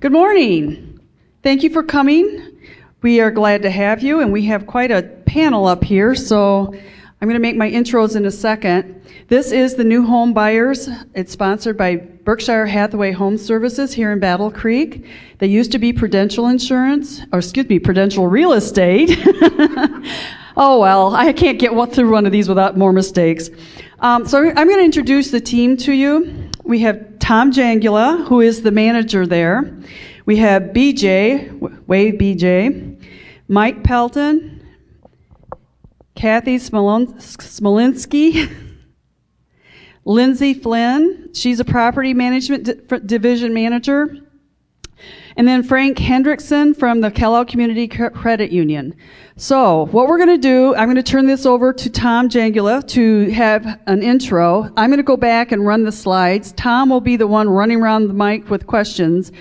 Good morning. Thank you for coming. We are glad to have you, and we have quite a panel up here, so I'm going to make my intros in a second. This is the New Home Buyers. It's sponsored by Berkshire Hathaway Home Services here in Battle Creek. They used to be Prudential Insurance, or excuse me, Prudential Real Estate. Oh well, I can't get through one of these without more mistakes. So I'm going to introduce the team to you. We have Tom Jangula, who is the manager there. We have BJ, Wave BJ, Mike Pelton, Kathy Smolinski, Lindsay Flynn, she's a property management division manager, and then Frank Hendrickson from the Kellogg Community Credit Union. So what we're going to do, I'm going to turn this over to Tom Jangula to have an intro. I'm going to go back and run the slides. Tom will be the one running around the mic with questions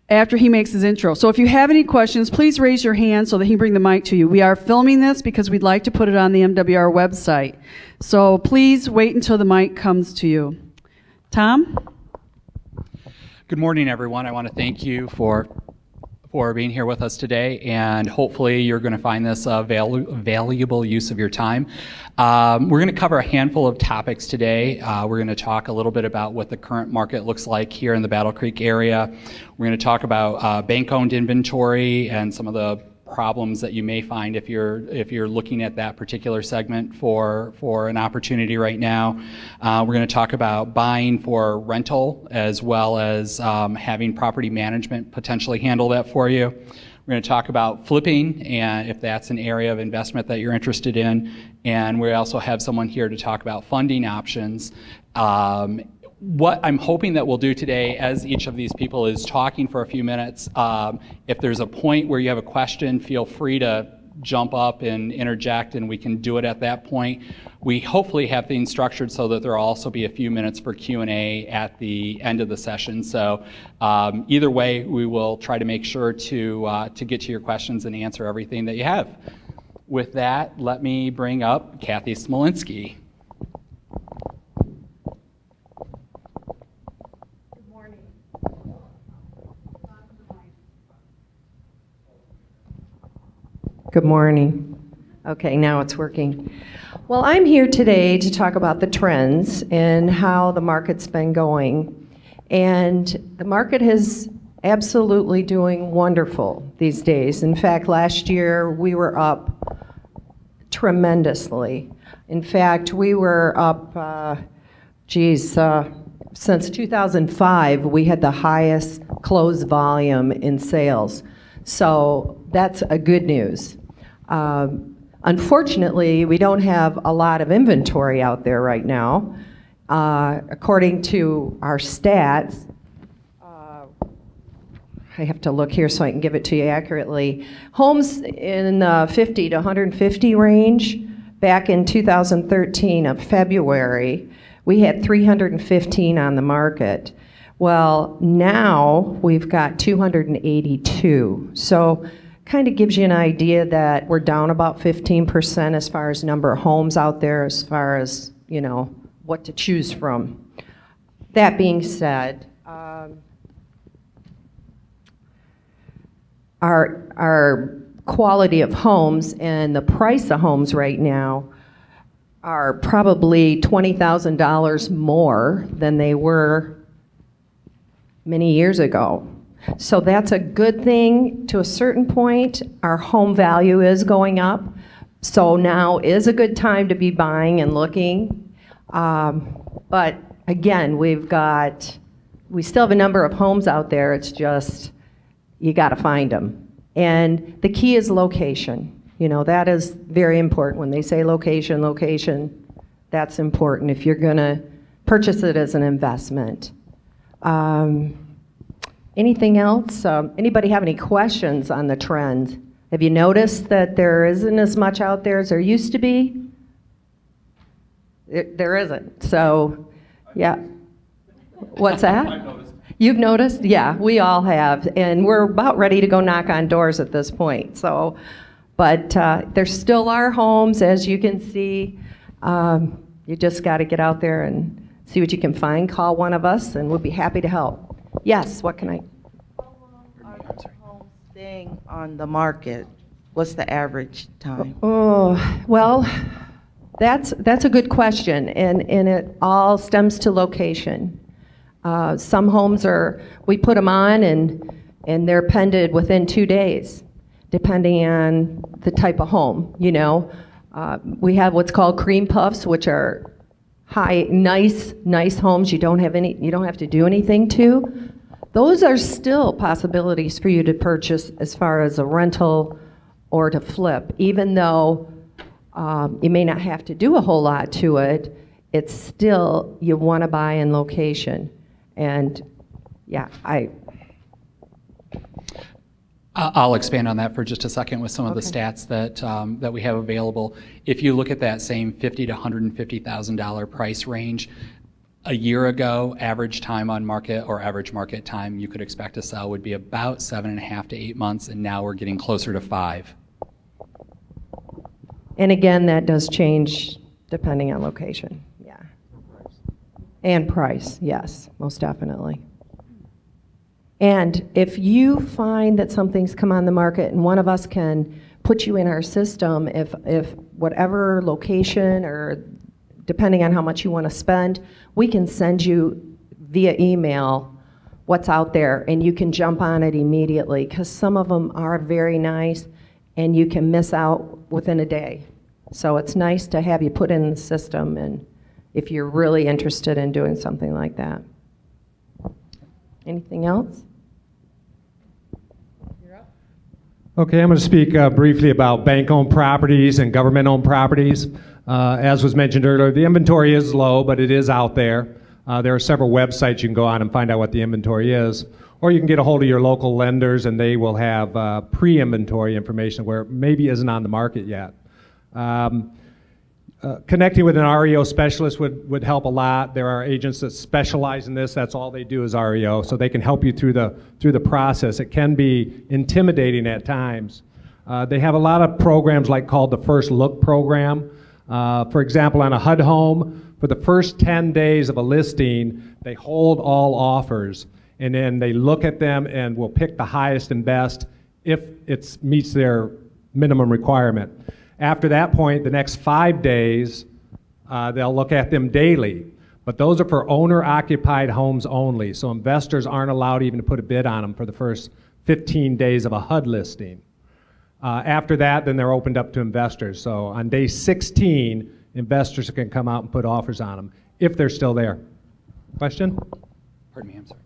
after he makes his intro. So if you have any questions, please raise your hand so that he can bring the mic to you. We are filming this because we'd like to put it on the MWR website. So please wait until the mic comes to you. Tom? Good morning, everyone. I want to thank you for being here with us today, and hopefully you're going to find this a valuable use of your time. We're going to cover a handful of topics today. We're going to talk a little bit about what the current market looks like here in the Battle Creek area. We're going to talk about bank-owned inventory and some of the problems that you may find if you're looking at that particular segment for an opportunity right now. We're going to talk about buying for rental as well as having property management potentially handle that for you. We're going to talk about flipping and if that's an area of investment that you're interested in. And we also have someone here to talk about funding options. What I'm hoping that we'll do today, as each of these people is talking for a few minutes, if there's a point where you have a question, feel free to jump up and interject, and we can do it at that point. We hopefully have things structured so that there will also be a few minutes for Q&A at the end of the session. So either way, we will try to make sure to get to your questions and answer everything that you have. With that, let me bring up Kathy Smolinski. Good morning. Okay, now it's working. Well, I'm here today to talk about the trends and how the market's been going. And the market is absolutely doing wonderful these days. In fact, last year we were up tremendously. In fact, we were up, since 2005, we had the highest close volume in sales. So that's a good news. Unfortunately, we don't have a lot of inventory out there right now. According to our stats, I have to look here so I can give it to you accurately. Homes in the 50 to 150 range, back in 2013 of February, we had 315 on the market. Well, now we've got 282. So kind of gives you an idea that we're down about 15% as far as number of homes out there, as far as, you know, what to choose from. That being said, our quality of homes and the price of homes right now are probably $20,000 more than they were many years ago. So that's a good thing to a certain point. Our home value is going up. So now is a good time to be buying and looking. But again, we still have a number of homes out there. It's just, you got to find them. And the key is location. You know, that is very important. When they say location, that's important if you're going to purchase it as an investment. Anything else? Anybody have any questions on the trend? Have you noticed that there isn't as much out there as there used to be? There isn't. So, yeah. What's that? I've noticed. You've noticed? Yeah, we all have. And we're about ready to go knock on doors at this point. So, but there still are homes, as you can see. You just got to get out there and see what you can find. Call one of us, and we'll be happy to help. Yes, what can I? How long staying on the market? What's the average time? Oh, well, that's a good question, and it all stems to location. Some homes we put them on and they're pended within 2 days, depending on the type of home, you know. We have what's called cream puffs, which are nice homes you don't have to do anything to. Those are still possibilities for you to purchase as far as a rental or to flip, even though you may not have to do a whole lot to it. It's still, you want to buy in location. And yeah, I'll expand on that for just a second with some of the stats that we have available. If you look at that same $50,000 to $150,000 price range, a year ago, average time on market or average market time you could expect to sell would be about 7.5 to 8 months, and now we're getting closer to 5. And again, that does change depending on location. Yeah. And price, yes, most definitely. And if you find that something's come on the market and one of us can put you in our system, if whatever location or depending on how much you want to spend, we can send you via email what's out there and you can jump on it immediately, because some of them are very nice and you can miss out within a day. So it's nice to have you put in the system, and if you're really interested in doing something like that. Anything else? Okay, I'm going to speak briefly about bank-owned properties and government-owned properties. As was mentioned earlier, the inventory is low, but it is out there. There are several websites you can go on and find out what the inventory is. Or you can get a hold of your local lenders, and they will have pre-inventory information where it maybe isn't on the market yet. Connecting with an REO specialist would help a lot. There are agents that specialize in this. That's all they do is REO, so they can help you through the process. It can be intimidating at times. They have a lot of programs called the First Look program. For example, on a HUD home, for the first 10 days of a listing, they hold all offers, and then they look at them and will pick the highest and best if it meets their minimum requirement. After that point, the next 5 days, they'll look at them daily. But those are for owner-occupied homes only, so investors aren't allowed even to put a bid on them for the first 15 days of a HUD listing. After that, then they're opened up to investors. So on day 16, investors can come out and put offers on them, if they're still there. Question? Pardon me, I'm sorry.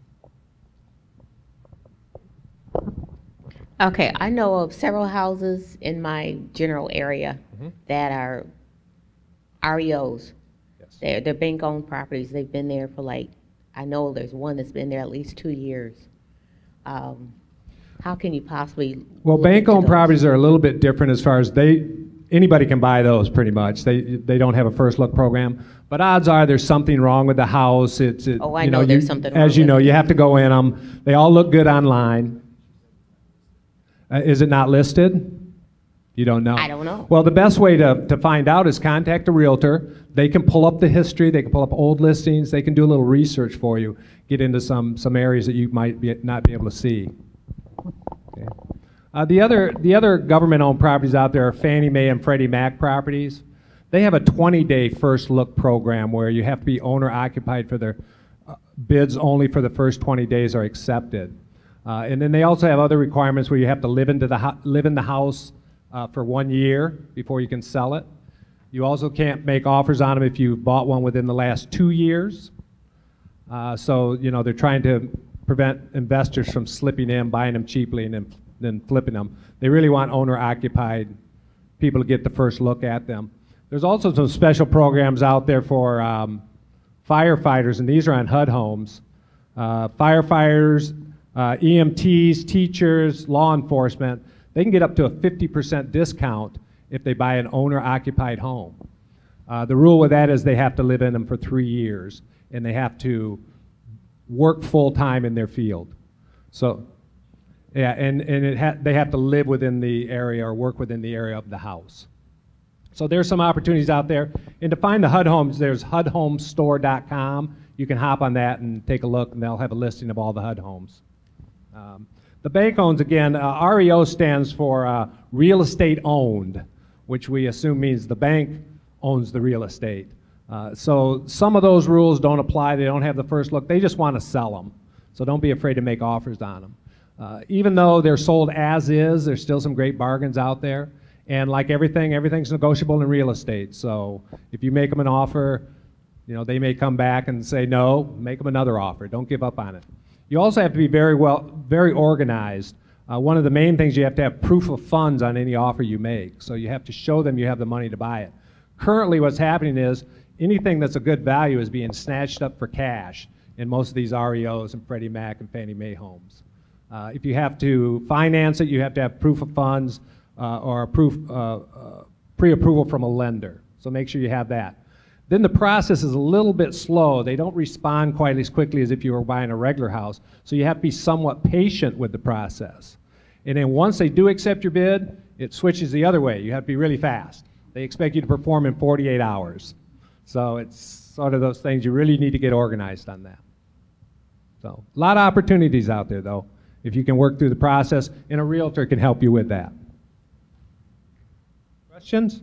Okay, I know of several houses in my general area that are REOs. Yes. They're bank-owned properties. They've been there for I know there's one that's been there at least 2 years. How can you possibly... Well, bank-owned properties are a little bit different as far as anybody can buy those pretty much. They don't have a first look program. But odds are there's something wrong with the house. There's something wrong. As you know, you have to go in them. They all look good online. Is it not listed? You don't know? I don't know. Well, the best way to find out is contact a realtor. They can pull up the history. They can pull up old listings. They can do a little research for you, get into some areas that you might not be able to see. Okay. The other government-owned properties out there are Fannie Mae and Freddie Mac properties. They have a 20-day first look program where you have to be owner-occupied for their bids only for the first 20 days are accepted. And then they also have other requirements where you have to live in the house for 1 year before you can sell it. You also can't make offers on them if you bought one within the last 2 years. So they're trying to prevent investors from slipping in, buying them cheaply, and then flipping them. They really want owner-occupied people to get the first look at them. There's also some special programs out there for firefighters, and these are on HUD homes. Firefighters, EMTs, teachers, law enforcement, they can get up to a 50% discount if they buy an owner-occupied home. The rule with that is they have to live in them for 3 years, and they have to work full-time in their field. So, yeah, and they have to live within the area or work within the area of the house. So there's some opportunities out there. And to find the HUD homes, there's HUDhomestore.com. You can hop on that and take a look, and they'll have a listing of all the HUD homes. The bank owns, again, REO stands for real estate owned, which we assume means the bank owns the real estate. So some of those rules don't apply. They don't have the first look. They just want to sell them. So don't be afraid to make offers on them. Even though they're sold as is, there's still some great bargains out there. And like everything, everything's negotiable in real estate. So if you make them an offer, you know, they may come back and say no, make them another offer. Don't give up on it. You also have to be very organized. One of the main things, you have to have proof of funds on any offer you make. So you have to show them you have the money to buy it. Currently what's happening is anything that's a good value is being snatched up for cash in most of these REOs and Freddie Mac and Fannie Mae homes. If you have to finance it, you have to have proof of funds or pre-approval from a lender. So make sure you have that. Then the process is a little bit slow. They don't respond quite as quickly as if you were buying a regular house. So you have to be somewhat patient with the process. And then once they do accept your bid, it switches the other way. You have to be really fast. They expect you to perform in 48 hours. So it's sort of those things, you really need to get organized on that. So a lot of opportunities out there, though, if you can work through the process, and a realtor can help you with that. Questions?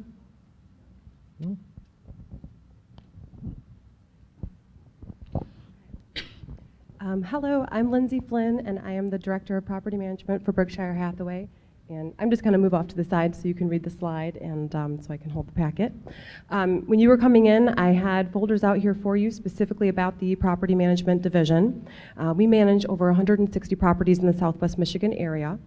Hello, I'm Lindsay Flynn, and I am the Director of Property Management for Berkshire Hathaway. And I'm just going to move off to the side so you can read the slide and so I can hold the packet. When you were coming in, I had folders out here for you specifically about the Property Management Division. We manage over 160 properties in the Southwest Michigan area.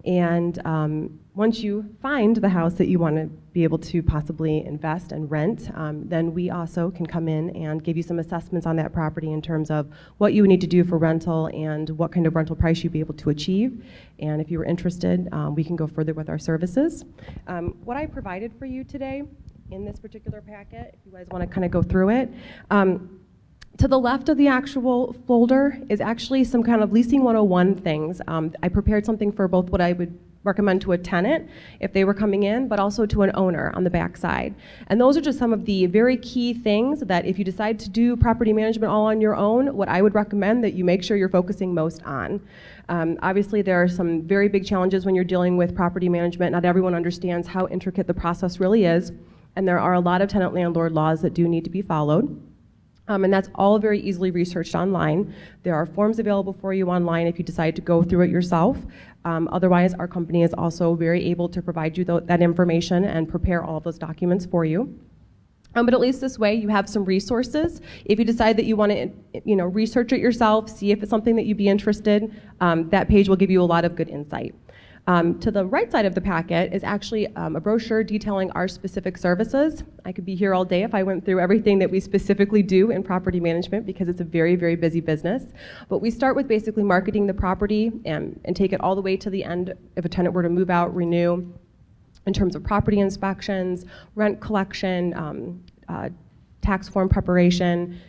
And once you find the house that you want to be able to possibly invest and rent, then we also can come in and give you some assessments on that property in terms of what you would need to do for rental and what kind of rental price you'd be able to achieve. And if you were interested, we can go further with our services. What I provided for you today in this particular packet, if you guys want to kind of go through it, to the left of the actual folder is actually some kind of leasing 101 things. I prepared something for both what I would recommend to a tenant if they were coming in, but also to an owner on the back side. And those are just some of the very key things that if you decide to do property management all on your own, what I would recommend that you make sure you're focusing most on. Obviously, there are some very big challenges when you're dealing with property management. Not everyone understands how intricate the process really is, and there are a lot of tenant-landlord laws that do need to be followed. And that's all very easily researched online. There are forms available for you online if you decide to go through it yourself. Otherwise, our company is also very able to provide you that information and prepare all of those documents for you. But at least this way, you have some resources. If you decide that you want to, research it yourself, see if it's something that you'd be interested, that page will give you a lot of good insight. To the right side of the packet is actually a brochure detailing our specific services. I could be here all day if I went through everything that we specifically do in property management because it's a very, very busy business. But we start with basically marketing the property and take it all the way to the end if a tenant were to move out, renew, in terms of property inspections, rent collection, tax form preparation,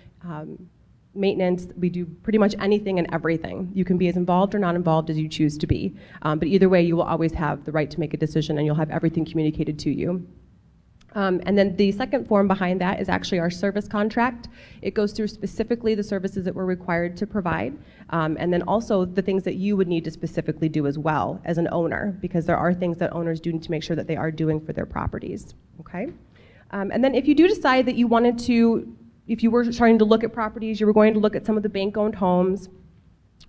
maintenance. We do pretty much anything and everything. You can be as involved or not involved as you choose to be. But either way, you will always have the right to make a decision and you'll have everything communicated to you. And then the second form behind that is actually our service contract. It goes through specifically the services that we're required to provide, and then also the things that you would need to specifically do as well as an owner, because there are things that owners do need to make sure that they are doing for their properties, okay? And then if you do decide that you wanted to, if you were starting to look at properties, you were going to look at some of the bank-owned homes,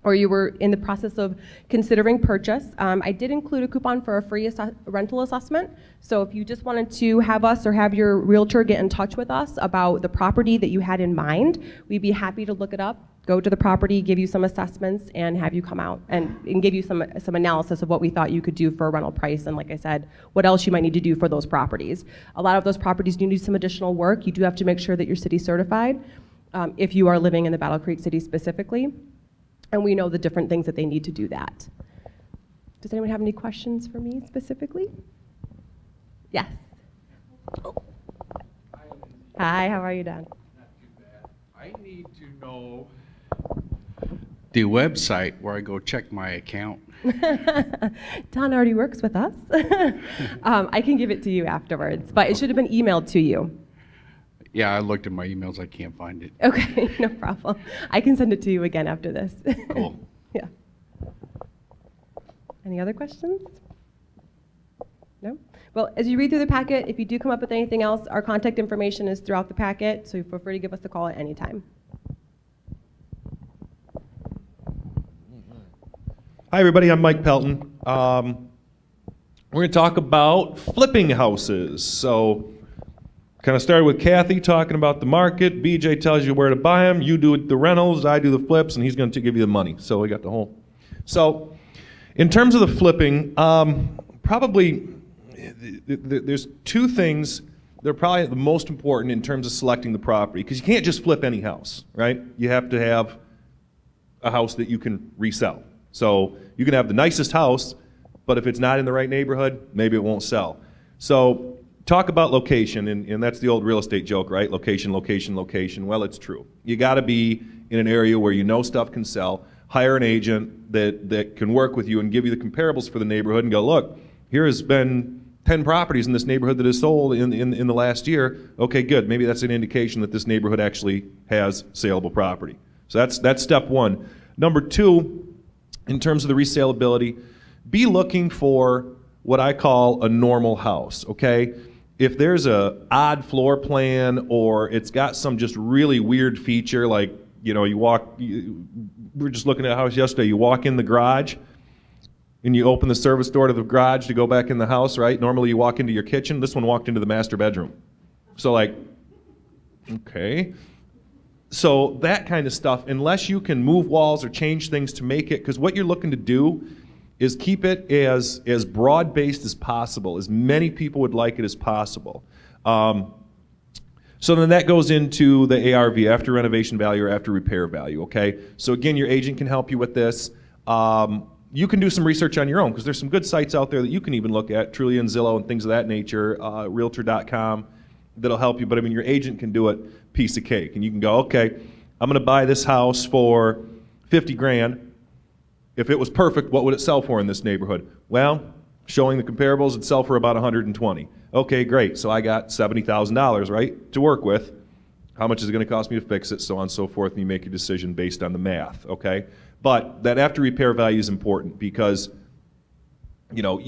or you were in the process of considering purchase, I did include a coupon for a free rental assessment. So if you just wanted to have us or have your realtor get in touch with us about the property that you had in mind, we'd be happy to look it up, go to the property, give you some assessments, and have you come out and give you some analysis of what we thought you could do for a rental price, and like I said, what else you might need to do for those properties. A lot of those properties do need some additional work. You do have to make sure that you're city certified if you are living in the Battle Creek City specifically. And we know the different things that they need to do that. Does anyone have any questions for me specifically? Yes. Hi, how are you, Don? Not too bad. I need to know the website where I go check my account. Don already works with us. I can give it to you afterwards, but it should have been emailed to you. Yeah, I looked at my emails. I can't find it. Okay, no problem. I can send it to you again after this. Cool. Yeah. Any other questions? No? Well, as you read through the packet, if you do come up with anything else, our contact information is throughout the packet, so feel free to give us a call at any time. Hi, everybody. I'm Mike Pelton. We're going to talk about flipping houses. So, kind of started with Kathy talking about the market. BJ tells you where to buy them. You do the rentals. I do the flips, and he's going to give you the money. So we got the whole. So, in terms of the flipping, probably there's two things that are probably the most important in terms of selecting the property, because you can't just flip any house, right? You have to have a house that you can resell. So you can have the nicest house, but if it's not in the right neighborhood, maybe it won't sell. So talk about location, and that's the old real estate joke, right? Location, location, location. Well, it's true. You got to be in an area where you know stuff can sell. Hire an agent that can work with you and give you the comparables for the neighborhood and go, look, here has been 10 properties in this neighborhood that has sold in the last year. Okay, good. Maybe that's an indication that this neighborhood actually has saleable property. So that's step one. Number two, in terms of the resaleability, be looking for what I call a normal house, okay? If there's a odd floor plan or it's got some just really weird feature, like, you know, we were just looking at a house yesterday, you walk in the garage and you open the service door to the garage to go back in the house, right? Normally you walk into your kitchen. This one walked into the master bedroom. So like, okay. So that kind of stuff, unless you can move walls or change things to make it, because what you're looking to do is keep it as broad-based as possible, as many people would like it as possible. So then that goes into the ARV, after renovation value or after repair value, okay? So again, your agent can help you with this. You can do some research on your own, because there's some good sites out there that you can even look at, Trulia and Zillow and things of that nature, Realtor.com, that'll help you. But I mean, your agent can do it piece of cake. And you can go, okay, I'm going to buy this house for 50 grand. If it was perfect, what would it sell for in this neighborhood? Well, showing the comparables, it'd sell for about 120. Okay, great. So I got $70,000, right, to work with. How much is it going to cost me to fix it, so on and so forth, and you make a decision based on the math, okay? But that after repair value is important because, you know,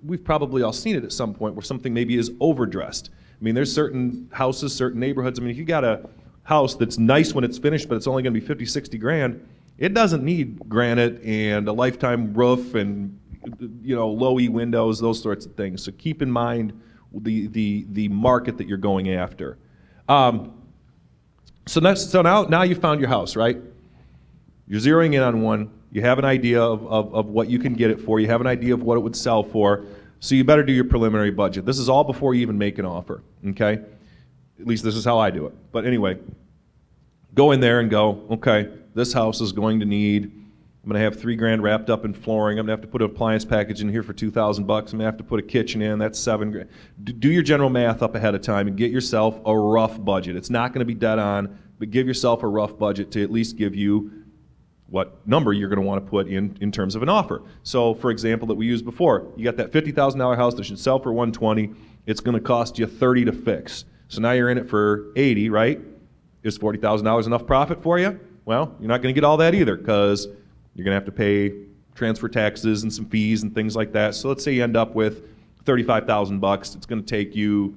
we've probably all seen it at some point where something maybe is overdressed. I mean, there's certain houses, certain neighborhoods. I mean, if you got a house that's nice when it's finished, but it's only going to be 50, 60 grand, it doesn't need granite and a lifetime roof and, you know, low-E windows, those sorts of things. So keep in mind the market that you're going after. So now you found your house, right? You're zeroing in on one. You have an idea of what you can get it for. You have an idea of what it would sell for. So you better do your preliminary budget. This is all before you even make an offer, okay? At least this is how I do it. But anyway, go in there and go, okay, this house is going to need, I'm going to have $3 grand wrapped up in flooring. I'm going to have to put an appliance package in here for $2,000. I'm going to have to put a kitchen in. That's $7 grand. Do your general math up ahead of time and get yourself a rough budget. It's not going to be dead on, but give yourself a rough budget to at least give you what number you're going to want to put in terms of an offer. So, for example, that we used before, you got that $50,000 house that should sell for $120. It's going to cost you $30 to fix. So now you're in it for $80, right? Is $40,000 enough profit for you? Well, you're not going to get all that either because you're going to have to pay transfer taxes and some fees and things like that. So let's say you end up with $35,000. It's going to take you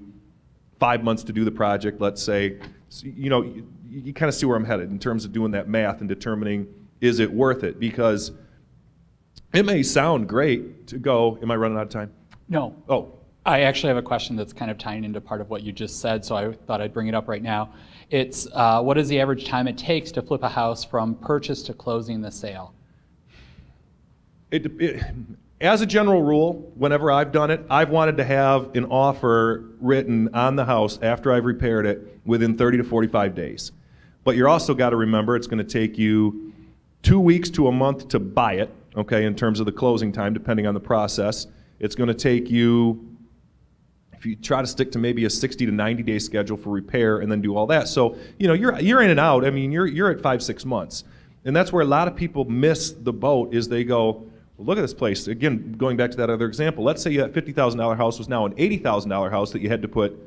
5 months to do the project, let's say. So, you know, you kind of see where I'm headed in terms of doing that math and determining, is it worth it? Because it may sound great to go, am I running out of time? No. Oh. I actually have a question that's kind of tying into part of what you just said, so I thought I'd bring it up right now. It's what is the average time it takes to flip a house from purchase to closing the sale? As a general rule, whenever I've done it, I've wanted to have an offer written on the house after I've repaired it within 30 to 45 days. But you're also got to remember it's going to take you 2 weeks to a month to buy it, okay, in terms of the closing time, depending on the process. It's going to take you, if you try to stick to maybe a 60 to 90-day schedule for repair and then do all that. So, you know, you're in and out. I mean, you're at 5-6 months. And that's where a lot of people miss the boat is they go, well, look at this place. Again, going back to that other example, let's say that $50,000 house was now an $80,000 house that you had to put,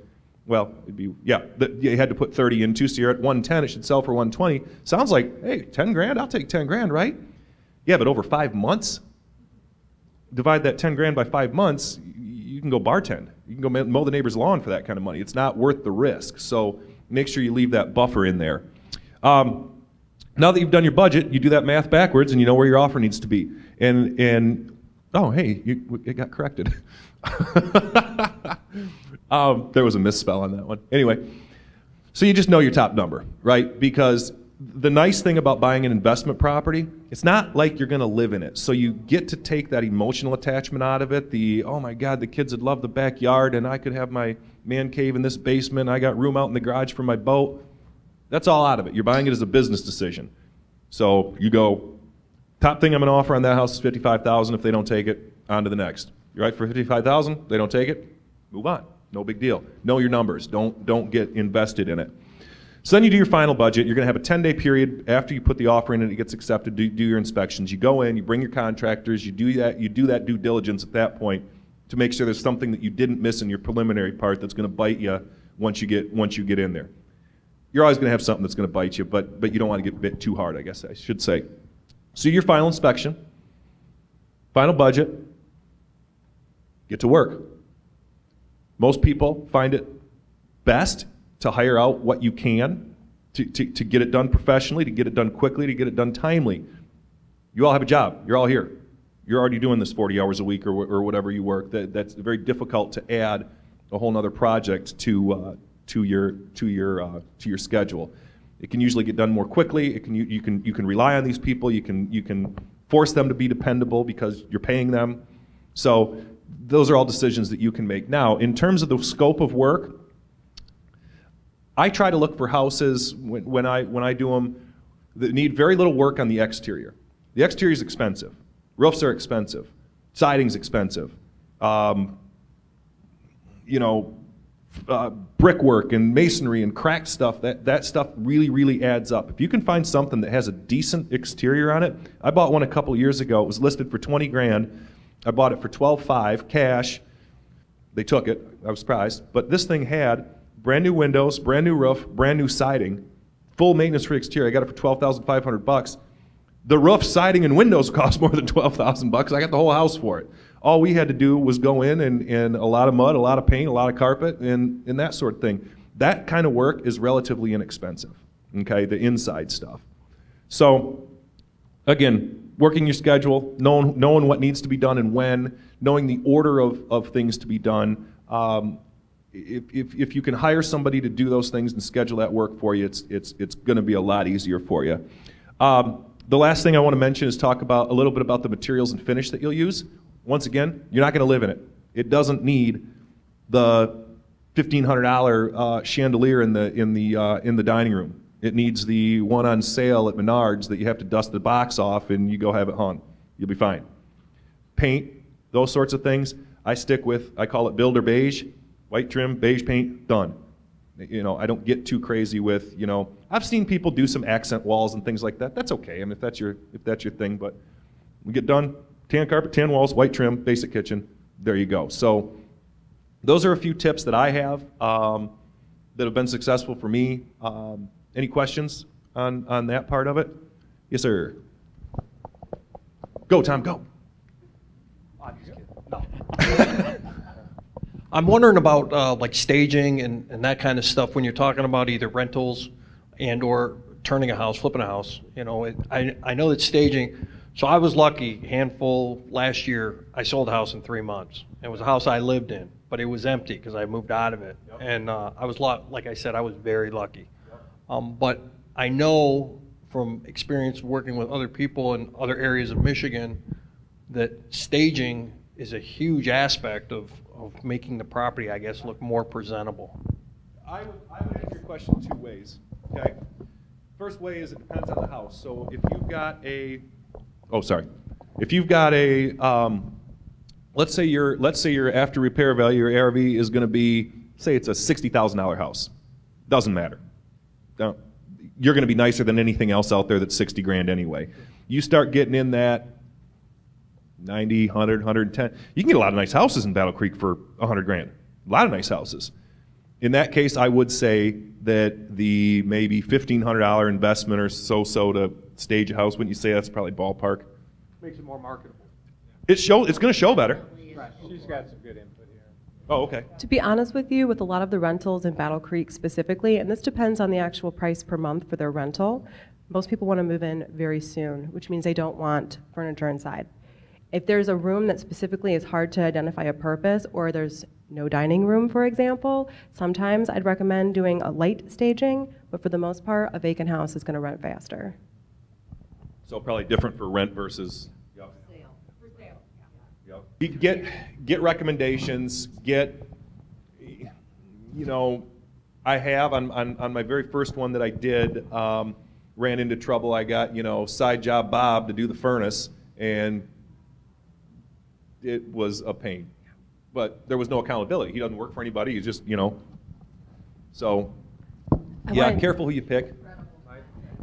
well, it'd be, yeah, you had to put 30 into, so you're at 110, it should sell for 120. Sounds like, hey, 10 grand, I'll take 10 grand, right? Yeah, but over 5 months, divide that 10 grand by 5 months, you can go bartend. You can go mow the neighbor's lawn for that kind of money. It's not worth the risk. So make sure you leave that buffer in there. Now that you've done your budget, you do that math backwards and you know where your offer needs to be. And oh, hey, it got corrected. There was a misspell on that one. Anyway, so you just know your top number, right? Because the nice thing about buying an investment property, it's not like you're going to live in it. So you get to take that emotional attachment out of it. Oh my God, the kids would love the backyard, and I could have my man cave in this basement. I got room out in the garage for my boat. That's all out of it. You're buying it as a business decision. So you go, top thing I'm going to offer on that house is $55,000. If they don't take it, on to the next. You're right for $55,000. They don't take it, move on. No big deal. Know your numbers. Don't get invested in it. So then you do your final budget. You're going to have a 10-day period after you put the offer in and it gets accepted to do your inspections. You go in, you bring your contractors, you do that due diligence at that point to make sure there's something that you didn't miss in your preliminary part that's going to bite you once you get in there. You're always going to have something that's going to bite you, but you don't want to get bit too hard, I guess I should say. So your final inspection, final budget, get to work. Most people find it best to hire out what you can to get it done professionally, to get it done quickly, to get it done timely. You all have a job. You're all here. You're already doing this 40 hours a week or whatever you work. That's very difficult to add a whole other project to your schedule. It can usually get done more quickly. You can rely on these people. You can force them to be dependable because you're paying them. So those are all decisions that you can make. Now, in terms of the scope of work, I try to look for houses when I do them that need very little work on the exterior. The exterior is expensive. Roofs are expensive. Siding's expensive. Brickwork and masonry and cracked stuff, that stuff really adds up. If you can find something that has a decent exterior on it, I bought one a couple years ago. It was listed for 20 grand. I bought it for $12,500 cash. They took it. I was surprised. But this thing had brand new windows, brand new roof, brand new siding, full maintenance-free exterior. I got it for $12,500. The roof, siding, and windows cost more than $12,000. I got the whole house for it. All we had to do was go in and a lot of mud, a lot of paint, a lot of carpet, and that sort of thing. That kind of work is relatively inexpensive, okay, the inside stuff. So, again, working your schedule, knowing what needs to be done and when, knowing the order of things to be done. If you can hire somebody to do those things and schedule that work for you, it's going to be a lot easier for you. The last thing I want to mention is talk about a little bit about the materials and finish that you'll use. Once again, you're not going to live in it. It doesn't need the $1,500 chandelier in the dining room. It needs the one on sale at Menards that you have to dust the box off and you go have it hung. You'll be fine. Paint, those sorts of things, I stick with. I call it builder beige, white trim, beige paint, done. I don't get too crazy with. I've seen people do some accent walls and things like that. That's okay. I mean, if that's your thing, but we get done. Tan carpet, tan walls, white trim, basic kitchen. There you go. So those are a few tips that I have that have been successful for me. Any questions on that part of it? Yes, sir. Go, Tom, go. I'm just kidding. No. I'm wondering about like staging and that kind of stuff when you're talking about either rentals and or turning a house, flipping a house. I know that staging. So I was lucky, handful last year, I sold a house in 3 months. It was a house I lived in, but it was empty because I moved out of it. Yep. And I was, like I said, I was very lucky. Yep. But I know from experience working with other people in other areas of Michigan that staging is a huge aspect of making the property, I guess, look more presentable. I would answer your question 2 ways, okay? First way is it depends on the house. So if you've got if you've got a, let's say your after repair value, your ARV is going to be, say it's a $60,000 house. Doesn't matter. You're going to be nicer than anything else out there that's 60 grand anyway. You start getting in that 90, 100, 110. You can get a lot of nice houses in Battle Creek for 100 grand. A lot of nice houses. In that case, I would say that the maybe $1,500 investment or so to stage a house, wouldn't you say that's probably ballpark? Makes it more marketable. It's going to show better. Right. She's got some good input here. Oh, okay. To be honest with you, with a lot of the rentals in Battle Creek specifically, and this depends on the actual price per month for their rental, most people want to move in very soon, which means they don't want furniture inside. If there's a room that specifically is hard to identify a purpose, or there's no dining room, for example, sometimes I'd recommend doing a light staging, but for the most part, a vacant house is going to rent faster. So probably different for rent versus. Yep. Get recommendations. I have on my very first one that I did, ran into trouble. I got side job Bob to do the furnace, and it was a pain. But there was no accountability. He doesn't work for anybody. He's just So, careful who you pick.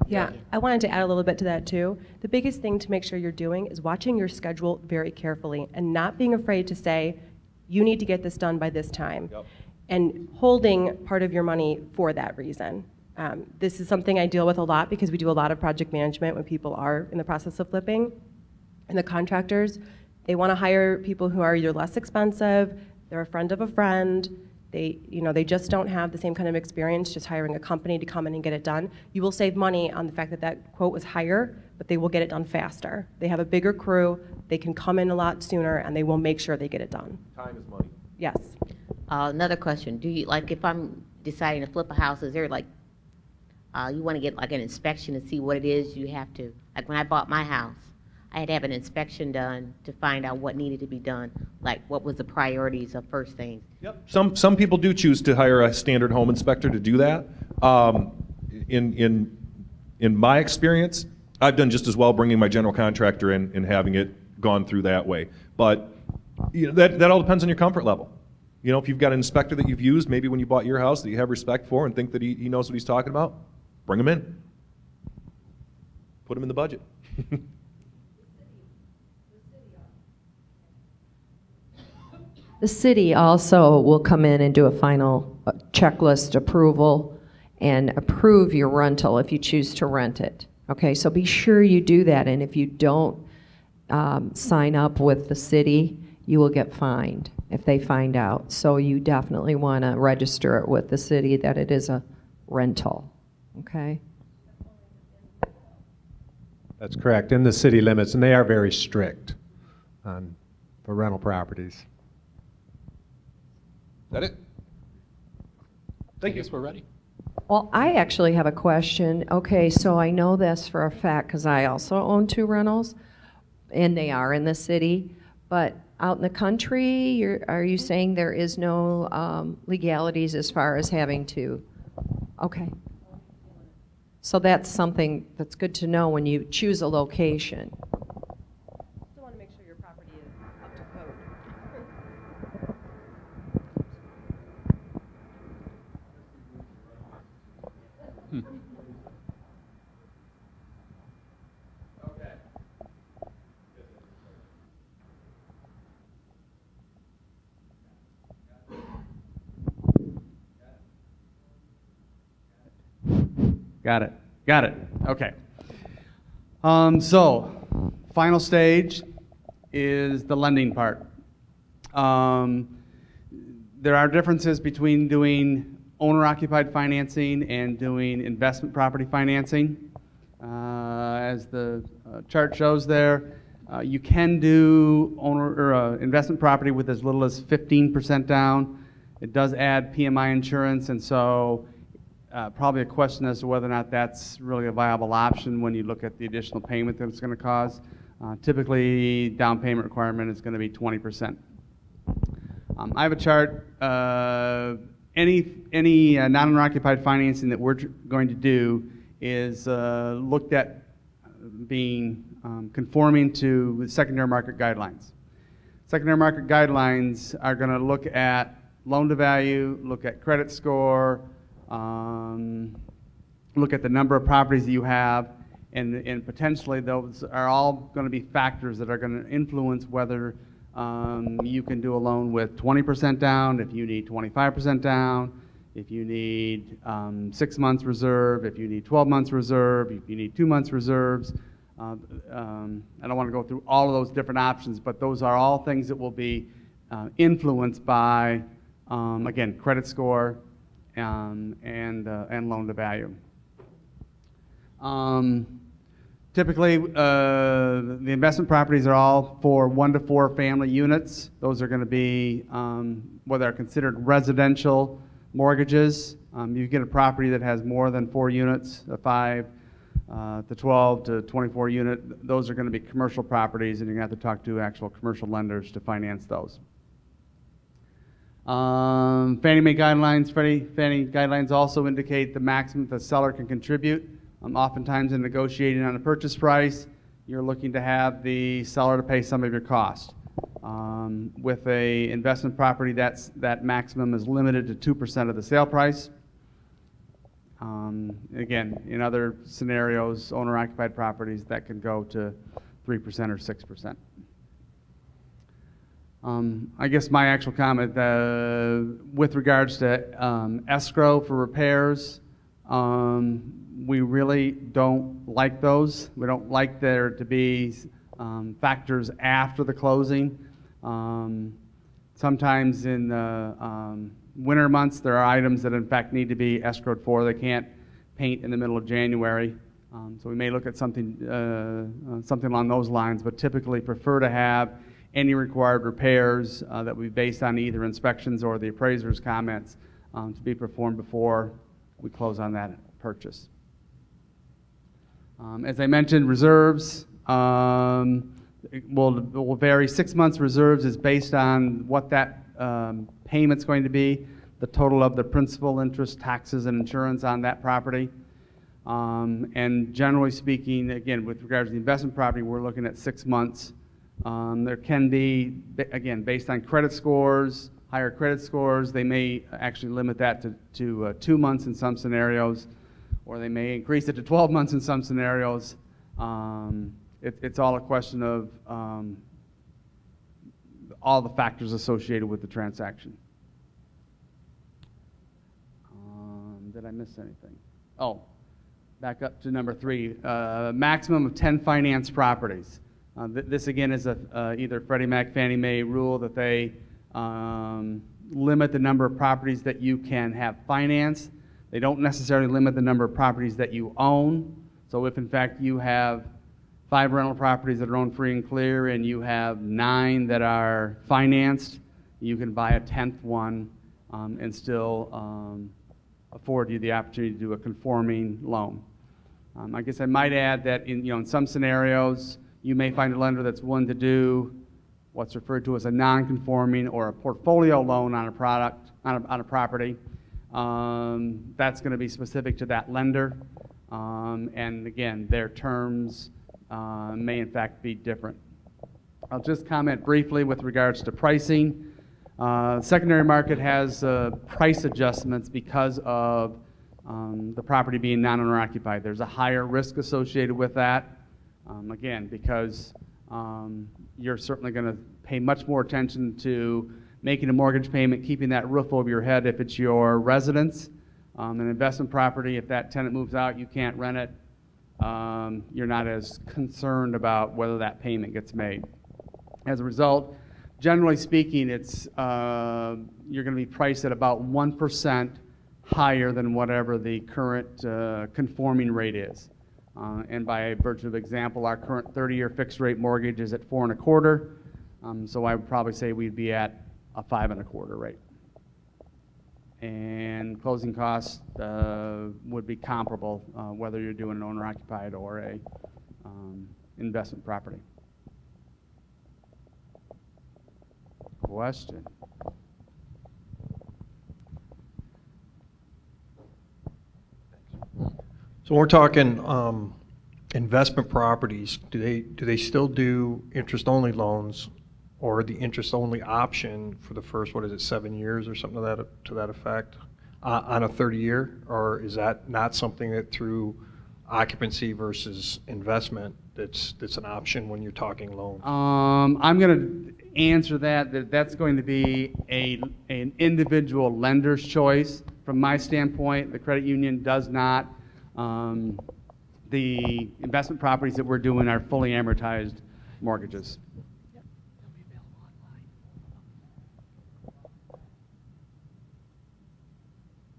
Yeah, I wanted to add a little bit to that too. The biggest thing to make sure you're doing is watching your schedule very carefully and not being afraid to say, you need to get this done by this time, and holding part of your money for that reason. This is something I deal with a lot because we do a lot of project management when people are in the process of flipping. And the contractors, they want to hire people who are either less expensive, they're a friend of a friend, they just don't have the same kind of experience just hiring a company to come in and get it done. You will save money on the fact that that quote was higher, but they will get it done faster. They have a bigger crew, they can come in a lot sooner, and they will make sure they get it done. Time is money. Yes. Another question, do you, like if I'm deciding to flip a house, is there like, you want to get like an inspection to see what it is you have to, like when I bought my house, I had to have an inspection done to find out what needed to be done, like what was the priorities of first things. Yep. Some people do choose to hire a standard home inspector to do that. In my experience, I've done just as well bringing my general contractor in and having it gone through that way. But that all depends on your comfort level. If you've got an inspector that you've used, maybe when you bought your house that you have respect for and think that he knows what he's talking about, bring him in. Put him in the budget. The city also will come in and do a final checklist approval and approve your rental if you choose to rent it. Okay, so be sure you do that, and if you don't sign up with the city, you will get fined if they find out. So you definitely want to register it with the city that it is a rental. Okay? That's correct, in the city limits, and they are very strict for rental properties. Is that it? Thank you. I guess we're ready. Well, I actually have a question. Okay, so I know this for a fact because I also own 2 rentals, and they are in the city. But out in the country, are you saying there is no legalities as far as having to? Okay. So that's something that's good to know when you choose a location. Still want to make sure your property is up to code. Got it. Okay. So, final stage is the lending part. There are differences between doing owner-occupied financing and doing investment property financing. As the chart shows there, you can do investment property with as little as 15% down. It does add PMI insurance, and so probably a question as to whether or not that's really a viable option when you look at the additional payment that it's going to cause. Typically, down payment requirement is going to be 20%. I have a chart. Any non-owner-occupied financing that we're going to do is looked at being conforming to secondary market guidelines. Secondary market guidelines are going to look at loan-to-value, look at credit score, look at the number of properties that you have, and potentially those are all going to be factors that are going to influence whether you can do a loan with 20% down, if you need 25% down, if you need 6 months reserve, if you need 12 months reserve, if you need 2 months reserves. I don't want to go through all of those different options, but those are all things that will be influenced by, again, credit score and loan to value. Typically, the investment properties are all for 1 to 4 family units. Those are going to be what are considered residential mortgages. You get a property that has more than 4 units, 5 to 12 to 24 unit. Those are going to be commercial properties, and you're going to have to talk to actual commercial lenders to finance those. Fannie Mae guidelines. Fannie guidelines also indicate the maximum the seller can contribute. Oftentimes in negotiating on a purchase price, you're looking to have the seller to pay some of your cost. With a investment property, that maximum is limited to 2% of the sale price. Again, in other scenarios, owner-occupied properties, that can go to 3% or 6%. I guess my actual comment with regards to escrow for repairs, we really don't like those. We don't like there to be factors after the closing. Sometimes in the winter months, there are items that in fact need to be escrowed for. They can't paint in the middle of January. So we may look at something along those lines, but typically prefer to have any required repairs that would be based on either inspections or the appraiser's comments to be performed before we close on that purchase. As I mentioned, reserves will vary. 6 months reserves is based on what that payment's going to be, the total of the principal, interest, taxes, and insurance on that property. And generally speaking, again, with regards to the investment property, we're looking at 6 months. There can be, again, based on credit scores, higher credit scores, they may actually limit that to 2 months in some scenarios, or they may increase it to 12 months in some scenarios. It's all a question of all the factors associated with the transaction. Did I miss anything? Oh, back up to number 3, maximum of 10 finance properties. This again is either Freddie Mac, Fannie Mae rule that they limit the number of properties that you can have financed. They don't necessarily limit the number of properties that you own. So if in fact you have 5 rental properties that are owned free and clear and you have 9 that are financed, you can buy a 10th one and still afford you the opportunity to do a conforming loan. I guess I might add that in some scenarios, you may find a lender that's willing to do what's referred to as a non-conforming or a portfolio loan on a property. That's going to be specific to that lender. And again, their terms may in fact be different. I'll just comment briefly with regards to pricing. Secondary market has price adjustments because of the property being non-owner occupied. There's a higher risk associated with that. Again, because you're certainly going to pay much more attention to making a mortgage payment, keeping that roof over your head if it's your residence. An investment property, if that tenant moves out, you can't rent it. You're not as concerned about whether that payment gets made. As a result, generally speaking, it's you're going to be priced at about 1% higher than whatever the current conforming rate is. And by virtue of example, our current 30-year fixed rate mortgage is at 4 1/4. So I would probably say we'd be at a 5 1/4 rate. And closing costs would be comparable whether you're doing an owner-occupied or a investment property. Question? So we're talking investment properties. Do they still do interest-only loans, or the interest-only option for the first 7 years or something to that effect on a 30-year, or is that not something that through occupancy versus investment that's an option when you're talking loans? I'm going to answer that's going to be an individual lender's choice. From my standpoint, the credit union does not the investment properties that we're doing are fully amortized mortgages.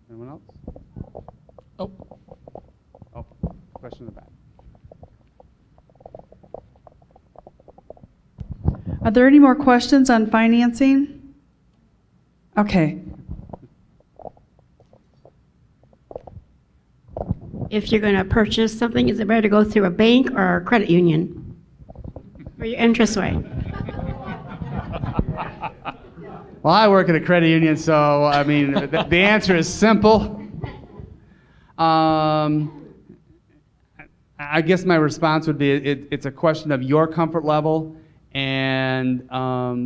Anyone else? Oh, question in the back. Are there any more questions on financing? Okay. If you're going to purchase something, is it better to go through a bank or a credit union for your interest rate? Well, I work at a credit union, so I mean, the answer is simple. I guess my response would be it's a question of your comfort level and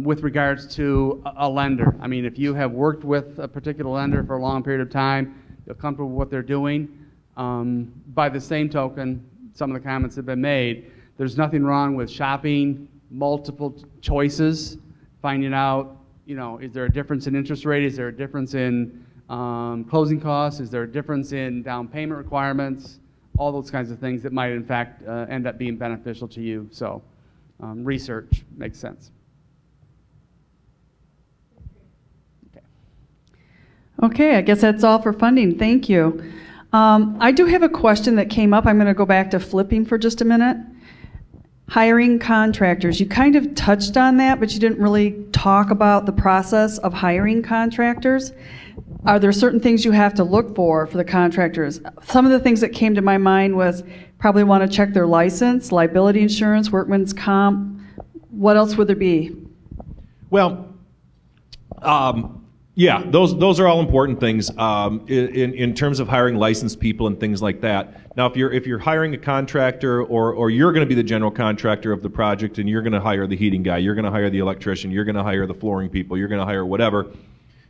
with regards to a lender. I mean, if you have worked with a particular lender for a long period of time, you're comfortable with what they're doing. By the same token, some of the comments have been made. There's nothing wrong with shopping multiple choices, finding out, you know, is there a difference in interest rate? Is there a difference in closing costs? Is there a difference in down payment requirements? All those kinds of things that might, in fact, end up being beneficial to you. So research makes sense. Okay, I guess that's all for funding. Thank you. I do have a question that came up. I'm going to go back to flipping for just a minute. Hiring contractors. You kind of touched on that, but you didn't really talk about the process of hiring contractors. Are there certain things you have to look for the contractors? Some of the things that came to my mind was probably want to check their license, liability insurance, workman's comp. What else would there be? Well, yeah, those are all important things in terms of hiring licensed people and things like that. Now, if you're hiring a contractor or you're going to be the general contractor of the project and you're going to hire the heating guy, you're going to hire the electrician, you're going to hire the flooring people, you're going to hire whatever.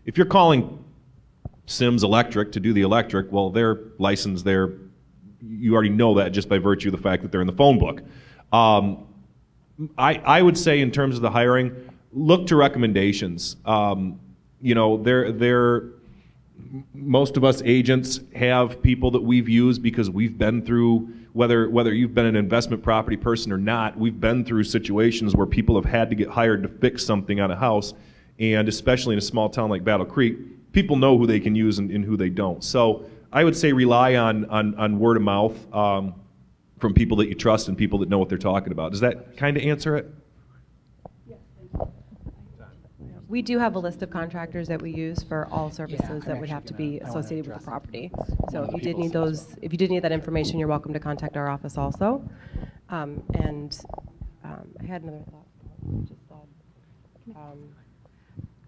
If you're calling Sims Electric to do the electric, well, they're licensed. You already know that just by virtue of the fact that they're in the phone book. I would say in terms of the hiring, look to recommendations. You know, most of us agents have people that we've used because we've been through, whether you've been an investment property person or not, we've been through situations where people have had to get hired to fix something on a house, and especially in a small town like Battle Creek, people know who they can use and who they don't. So I would say rely on word of mouth from people that you trust and people that know what they're talking about. Does that kind of answer it? We do have a list of contractors that we use for all services that would have to be associated with the property. So if you did need that information, you're welcome to contact our office also. I had another thought.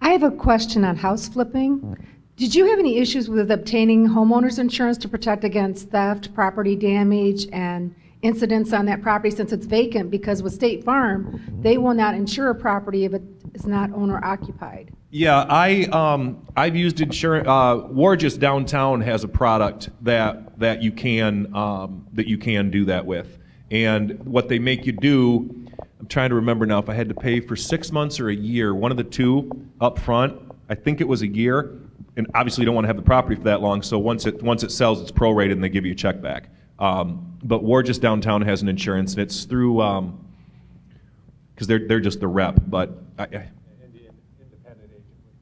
I have a question on house flipping. Did you have any issues with obtaining homeowners insurance to protect against theft, property damage, and incidents on that property since it's vacant? Because with State Farm, they will not insure a property if it is not owner occupied. Yeah, I've used insurance. Wargis downtown has a product that you can do that with, and what they make you do. I'm trying to remember now if I had to pay for 6 months or a year, one of the two up front. I think it was a year, and obviously you don't want to have the property for that long. So once it sells, it's prorated and they give you a check back. But Wargis downtown has an insurance, and it's through because they're just the rep. But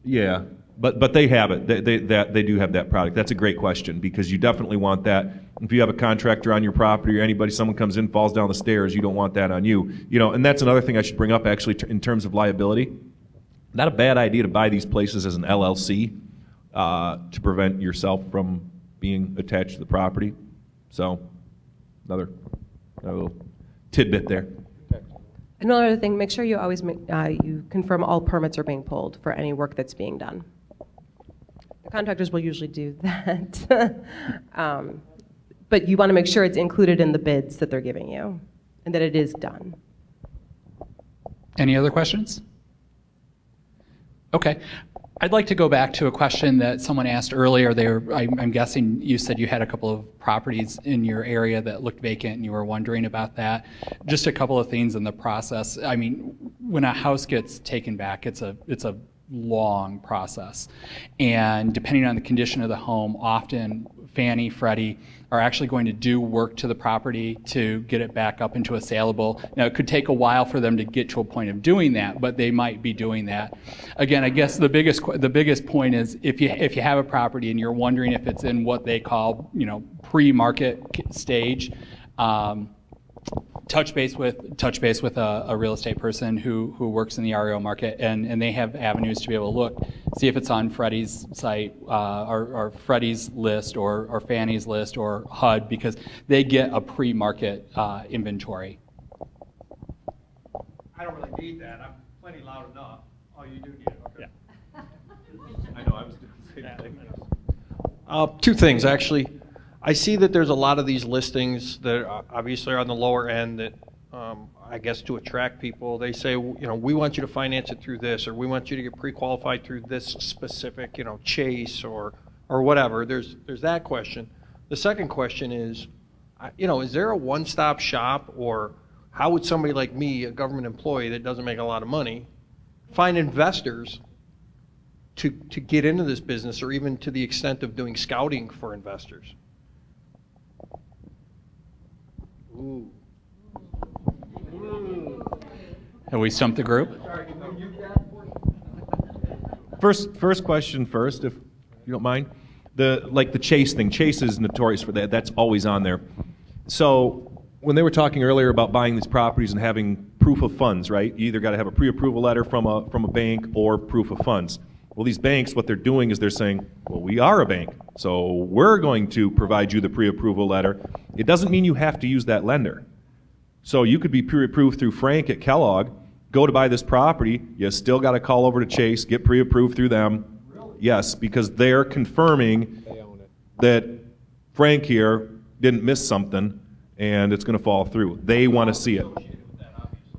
yeah, but they have it. They do have that product. That's a great question because you definitely want that. If you have a contractor on your property or someone comes in, falls down the stairs, you don't want that on you. You know, and that's another thing I should bring up actually in terms of liability. Not a bad idea to buy these places as an LLC to prevent yourself from being attached to the property. So, another little tidbit there. Another other thing, make sure you always you confirm all permits are being pulled for any work that's being done. The contractors will usually do that. But you want to make sure it's included in the bids that they're giving you and that it is done. Any other questions? Okay. I'd like to go back to a question that someone asked earlier. I'm guessing you said you had a couple of properties in your area that looked vacant and you were wondering about that. Just a couple of things in the process. I mean, when a house gets taken back, it's a long process. And depending on the condition of the home, often Fannie, Freddie are actually going to do work to the property to get it back up into a saleable. Now, it could take a while for them to get to a point of doing that, but they might be doing that. Again, I guess the biggest point is if you have a property and you're wondering if it's in what they call, pre-market stage, touch base with a real estate person who works in the REO market, and they have avenues to be able to look, see if it's on Freddie's site or Freddie's list or Fannie's list or HUD, because they get a pre-market inventory. I don't really need that. I'm plenty loud enough. Oh, you do need it. Okay. I know, I was doing the same thing. Two things, actually. I see that there's a lot of these listings that obviously are on the lower end that I guess to attract people. They say, we want you to finance it through this, or we want you to get pre-qualified through this specific, Chase or whatever. There's that question. The second question is, is there a one-stop shop, or how would somebody like me, a government employee that doesn't make a lot of money, find investors to get into this business, or even to the extent of doing scouting for investors? Ooh. Have we stumped the group? First question first, if you don't mind. The Chase thing. Chase is notorious for that. That's always on there. So when they were talking earlier about buying these properties and having proof of funds, right? You either got to have a pre-approval letter from a bank or proof of funds. Well, these banks, what they're doing is they're saying, well, we are a bank, so we're going to provide you the pre-approval letter. It doesn't mean you have to use that lender. So you could be pre-approved through Frank at Kellogg, go to buy this property, you still got to call over to Chase, get pre-approved through them. Really? Yes, because they're confirming that Frank here didn't miss something and it's going to fall through. They want to see it.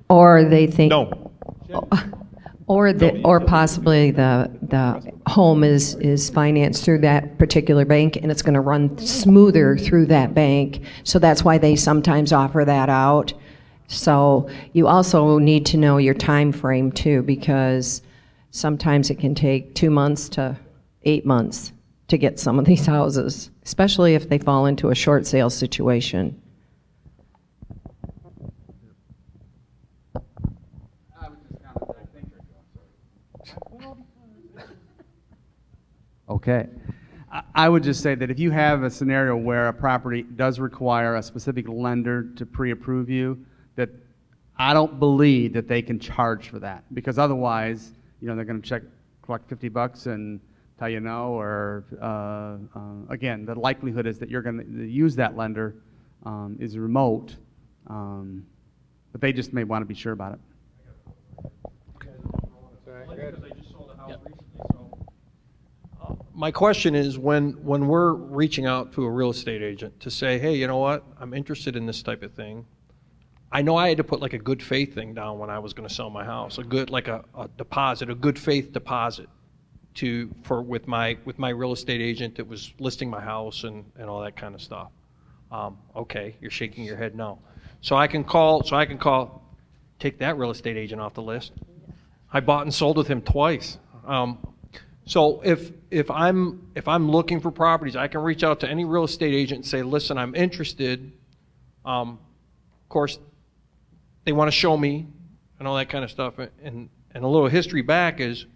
Or they think... No. Or possibly the home is financed through that particular bank, and it's going to run smoother through that bank. So that's why they sometimes offer that out. So you also need to know your time frame too, because sometimes it can take 2 months to 8 months to get some of these houses, especially if they fall into a short sale situation. Okay. I would just say that if you have a scenario where a property does require a specific lender to pre-approve you, that I don't believe that they can charge for that, because otherwise, they're going to collect $50 and tell you no, or again, the likelihood is that you're going to use that lender is remote, but they just may want to be sure about it. My question is, when we're reaching out to a real estate agent to say, hey, you know what, I'm interested in this type of thing. I know I had to put like a good faith thing down when I was going to sell my house, a deposit, a good faith deposit with my real estate agent that was listing my house and all that kind of stuff. Okay, you're shaking your head no. So I can call, take that real estate agent off the list. I bought and sold with him twice. So if I'm looking for properties, I can reach out to any real estate agent and say, listen, I'm interested. Of course, they want to show me and all that kind of stuff. And a little history back is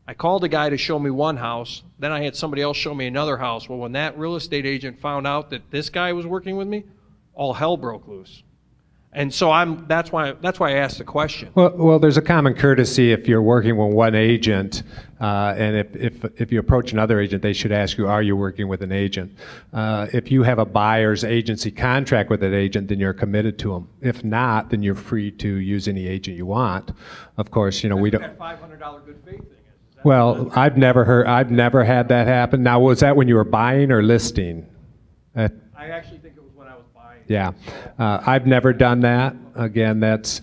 I called a guy to show me one house. Then I had somebody else show me another house. Well, when that real estate agent found out that this guy was working with me, all hell broke loose. And so that's why I asked the question. Well, there's a common courtesy if you're working with one agent, and if you approach another agent, they should ask you, are you working with an agent? If you have a buyer's agency contract with that agent, then you're committed to them. If not, then you're free to use any agent you want. Of course, we don't. That $500 good faith thing is. Well, I've never had that happen. Now, was that when you were buying or listing? I actually think it was when I was buying. Yeah, I've never done that. Again, that's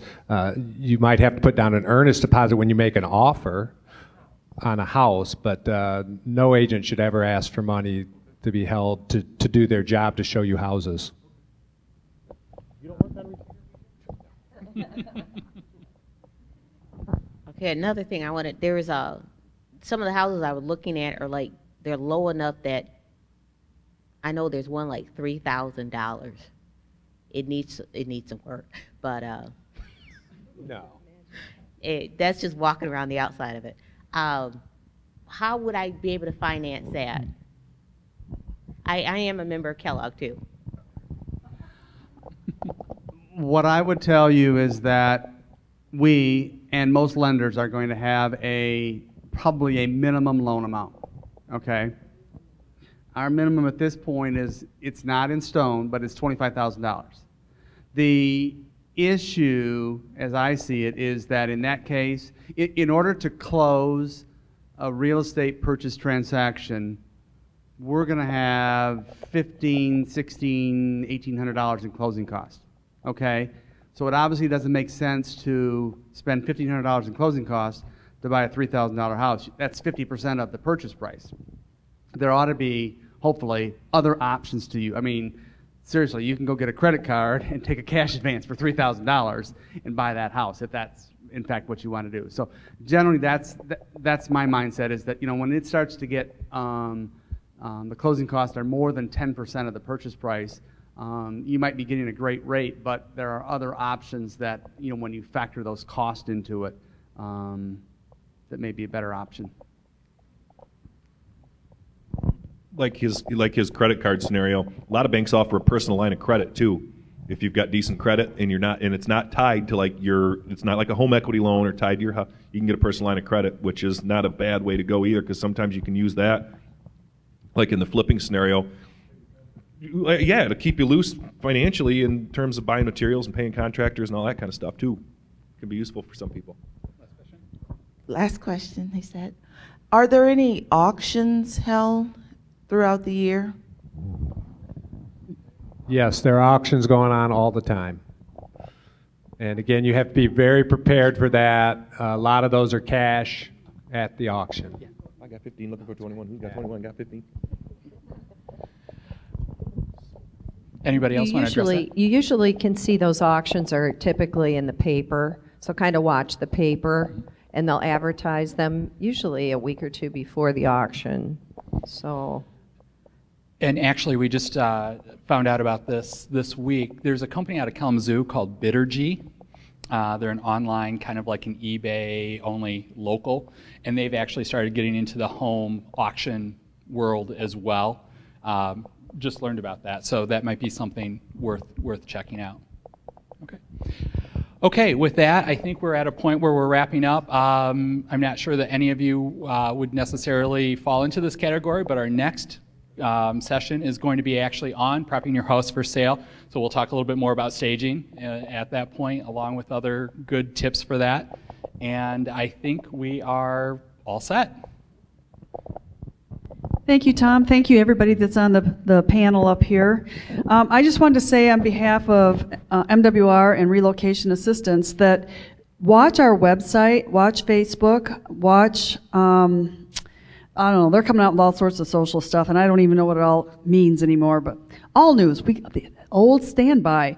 you might have to put down an earnest deposit when you make an offer on a house, but no agent should ever ask for money to be held to do their job to show you houses. Okay, another thing I wanted, there is some of the houses I was looking at are like, they're low enough that I know there's one like $3,000. It needs some work, but No. that's just walking around the outside of it. How would I be able to finance that? I am a member of Kellogg too. What I would tell you is that we and most lenders are going to have probably a minimum loan amount, okay? Our minimum at this point is, it's not in stone, but it's $25,000. The issue, as I see it, is that in that case, in order to close a real estate purchase transaction, we're going to have $1,500, $1,600, $1,800 in closing costs, okay? So it obviously doesn't make sense to spend $1,500 in closing costs to buy a $3,000 house. That's 50% of the purchase price. There ought to be, hopefully, other options to you. I mean, seriously, you can go get a credit card and take a cash advance for $3,000 and buy that house if that's, in fact, what you want to do. So generally, that's my mindset, is that, you know, when it starts to get, the closing costs are more than 10% of the purchase price, you might be getting a great rate, but there are other options that, you know, when you factor those costs into it, that may be a better option. Like his credit card scenario, a lot of banks offer a personal line of credit too. If you've got decent credit and it's not tied to it's not like a home equity loan or tied to your house, you can get a personal line of credit, which is not a bad way to go either, because sometimes you can use that, like in the flipping scenario, yeah, to keep you loose financially in terms of buying materials and paying contractors and all that kind of stuff too. It can be useful for some people. Last question, he said. Are there any auctions held throughout the year? Yes, there are auctions going on all the time. And again, you have to be very prepared for that. A lot of those are cash at the auction. Yeah. I got 15 looking for 21. Who's got 21? Got 15. Anybody else want to address that? You usually can see those auctions are typically in the paper, so kind of watch the paper, and they'll advertise them usually a week or two before the auction. So. And actually, we just found out about this week. There's a company out of Kalamazoo called Bittergy. They're an online, kind of like an eBay, only local, and they've actually started getting into the home auction world as well. Just learned about that, so that might be something worth checking out. Okay, with that, I think we're at a point where we're wrapping up. I'm not sure that any of you would necessarily fall into this category, but our next session is going to be actually on prepping your house for sale. So we'll talk a little bit more about staging at that point, along with other good tips for that. And I think we are all set. Thank you, Tom. Thank you, everybody that's on the panel up here. I just wanted to say on behalf of MWR and Relocation Assistance that watch our website, watch Facebook, watch, I don't know, they're coming out with all sorts of social stuff, and I don't even know what it all means anymore, but all news, the old standby.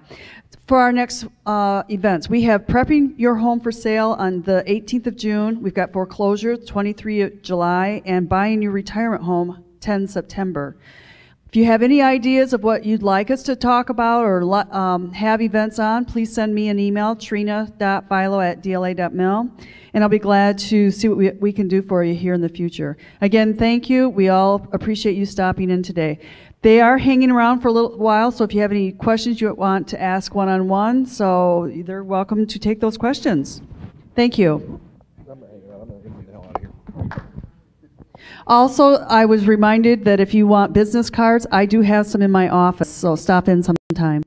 For our next events, we have Prepping Your Home for Sale on the 18th of June. We've got Foreclosure, 23 of July, and Buying Your Retirement Home, 10 September. If you have any ideas of what you'd like us to talk about or have events on, please send me an email, trina.philo@dla.mil, and I'll be glad to see what we can do for you here in the future. Again, thank you. We all appreciate you stopping in today. They are hanging around for a little while, so if you have any questions you want to ask one-on-one, so they're welcome to take those questions. Thank you. Also, I was reminded that if you want business cards, I do have some in my office, so stop in sometime.